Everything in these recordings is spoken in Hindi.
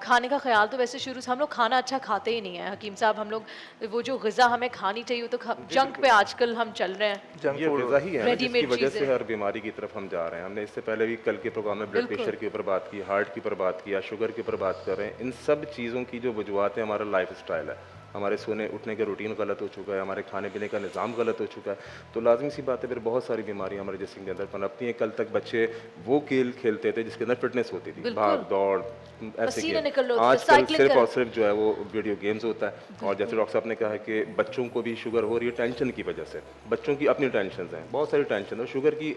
खाने का ख्याल तो वैसे शुरू से हम लोग खाना अच्छा खाते ही नहीं है हकीम साहब। हम लोग वो जो ग़िज़ा हमें खानी चाहिए वो तो जी, जंक पे बिल्कुल। आजकल हम चल रहे हैं, जंक ये फूड। ग़िज़ा ही है ना जिसकी रेडीमेड वजह से चीज़ें। हर बीमारी की तरफ हम जा रहे हैं। हमने इससे पहले भी कल के प्रोग्राम में ब्लड बिल्कुल। प्रेशर के ऊपर बात की, हार्ट के ऊपर बात किया, शुगर के ऊपर बात कर रहे हैं। इन सब चीज़ों की जो वजूहत है हमारा लाइफ़स्टाइल है। हमारे सोने उठने का रूटीन गलत हो चुका है, हमारे खाने-पीने का निज़ाम गलत हो चुका है। तो लाज़मी सी बात है फिर बहुत सारी बीमारियाँ हमारे जिस्म के अंदर पनपती हैं। कल तक बच्चे वो खेल खेलते थे जिसके अंदर फ़िटनेस होती थी, बिल्कुल, भाग-दौड़ ऐसे पसीने गेम। निकल रहे होते थे, आजकल साइक्लिंग सिर्फ़ कर और सिर्फ़ जो है वो वीडियो गेम्स होता है और जैसे बिल्कुल। डॉक्टर साहब ने कहा है कि बच्चों को भी शुगर हो रही है टेंशन की वजह से। बच्चों की अपनी टेंशन्स हैं, बहुत सारी टेंशन है। शुगर की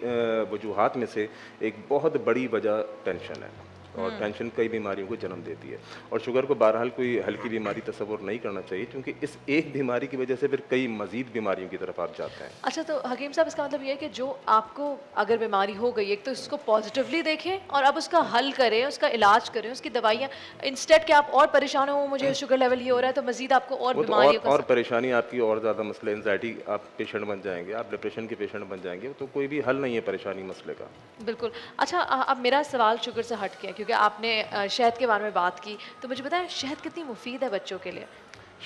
वजूहात में से एक बहुत बड़ी वजह टेंशन है और टेंशन कई बीमारियों को जन्म देती है और शुगर को बहरहाल कोई हल्की बीमारी तस्वुर नहीं करना चाहिए क्योंकि इस एक बीमारी की वजह से फिर कई मज़ीद बीमारियों की तरफ आप जाते हैं। अच्छा तो हकीम साहब इसका मतलब ये है कि जो आपको अगर बीमारी हो गई एक तो इसको पॉजिटिवली देखें और अब उसका हल करें, उसका इलाज करें, उसकी दवाइयाँ इंस्टेड कि आप और परेशान हो मुझे शुगर लेवल ये हो रहा है तो मज़ीद आपको और वो तो बीमारियों का और परेशानी आपकी और ज़्यादा मसले एंग्जायटी आप पेशेंट बन जाएँगे, आप डिप्रेशन के पेशेंट बन जाएँगे, तो कोई भी हल नहीं है परेशानी मसले का। बिल्कुल। अच्छा अब मेरा सवाल शुगर से हट के है क्योंकि आपने शहद के बारे में बात की, तो मुझे बताएं शहद कितनी मुफ़ीद है बच्चों के लिए?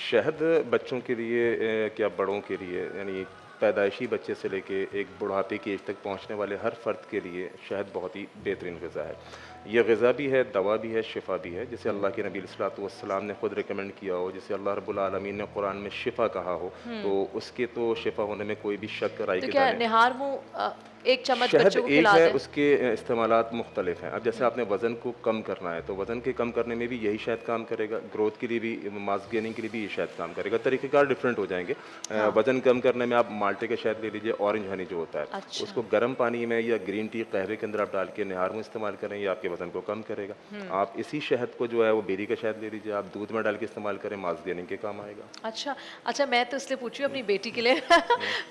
शहद बच्चों के लिए क्या बड़ों के लिए यानी पैदाइशी बच्चे से लेके एक बुढ़ापे की एज तक पहुंचने वाले हर फ़र्द के लिए शहद बहुत ही बेहतरीन ग़िज़ा है। ये ग़िज़ा भी है, दवा भी है, शिफ़ा भी है। जिसे अल्लाह के नबी अलैहिस्सलातु वस्सलाम ने ख़ुद रिकमेंड किया हो, जिसे अल्लाह रब्बुल आलमीन ने कुरान में शिफ़ा कहा हो, तो उसके तो शिफ़ा होने में कोई भी शक राई तो के क्या दाने निहार मुँह एक चम्मच शहद बच्चों को एक खिला है, दें? उसके इस्तेमालात मुख्तलिफ हैं। अब जैसे आपने वज़न को कम करना है, तो वज़न के कम करने में भी यही शहद काम करेगा, ग्रोथ के लिए भी, मास गेनिंग के लिए भी ये शहद काम करेगा। तरीक़ेकार डिफरेंट हो जाएँगे। हाँ। वज़न कम करने में आप माल्टे का शहद ले लीजिए, ऑरेंज हनी जो होता है, अच्छा। उसको गर्म पानी में या ग्रीन टी, कहवे के अंदर आप डाल के निहार में इस्तेमाल करें, ये आपके वज़न को कम करेगा। आप इसी शहद को जो है वो बेरी का शहद ले लीजिए, आप दूध में डाल के इस्तेमाल करें, मास गेनिंग के काम आएगा। अच्छा, अच्छा मैं तो इसलिए पूछ रही हूँ अपनी बेटी के लिए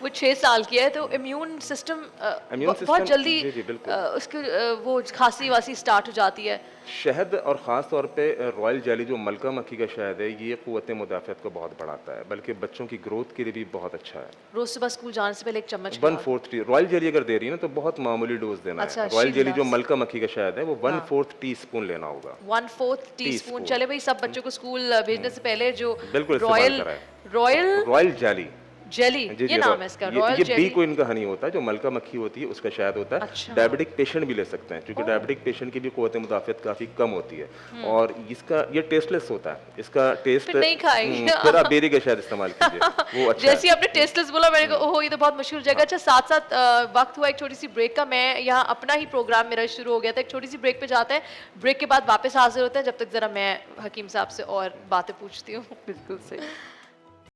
वो 6 साल की है तो इम्यून सिस्टम इम्यून बहुत सिस्टम जल्दी जी, जी, बिल्कुल। उसकी वो खांसी-वासी स्टार्ट हो जाती है। शहद और ख़ास तौर पे रॉयल जेली जो मलका मक्खी का शहद है, ये क़ुव्वत मुदाफ़अत को बहुत बढ़ाता है, बल्कि बच्चों की ग्रोथ के लिए भी बहुत अच्छा है। रोज़ सुबह स्कूल जाने से पहले 1 चम्मच खिला दो। 1/4 टी रॉयल जेली अगर दे रही है ना, तो बहुत मामूली डोज़ देना अच्छा है। रॉयल जेली जो शीतलास मलका मक्खी का शहद है, वो हाँ। 1/4 टीस्पून लेना होगा। 1/4 टीस्पून टीस्पून। चले भई सब बच्चों को स्कूल भेजने से पहले जो बिल्कुल इस्तेमाल रॉयल कराएँ। Royal royal jelly. जेली जी, ये जी, नाम है इसका रॉयल ये बी जेली। क्वीन का हनी होता है, जो मलका मक्खी होती है, उसका शहद होता है। अच्छा। डायबिटिक पेशेंट भी ले सकते हैं, क्योंकि ओह! डायबिटिक पेशेंट की भी क़ुव्वत मुदाफ़अत काफ़ी कम होती है और इसका ये टेस्टलेस होता है। इसका टेस्ट फिर नहीं खाएँगे। फिर आप बेरी का शहद इस्तेमाल कीजिए, वो अच्छा जैसे ही है। आपने टेस्टलेस बोला मैंने कहा ओहो ये तो बहुत मशहूर जगह। अच्छा साथ-साथ वक़्त हुआ एक छोटी-सी ब्रेक का। मैं यहाँ अपना ही प्रोग्राम मेरा शुरू हो गया था। एक छोटी-सी ब्रेक पे जाते हैं। ब्रेक के बाद वापस हाज़िर होते हैं। जब तक ज़रा मैं हकीम साहब से और बातें पूछती हूँ। बिल्कुल सही।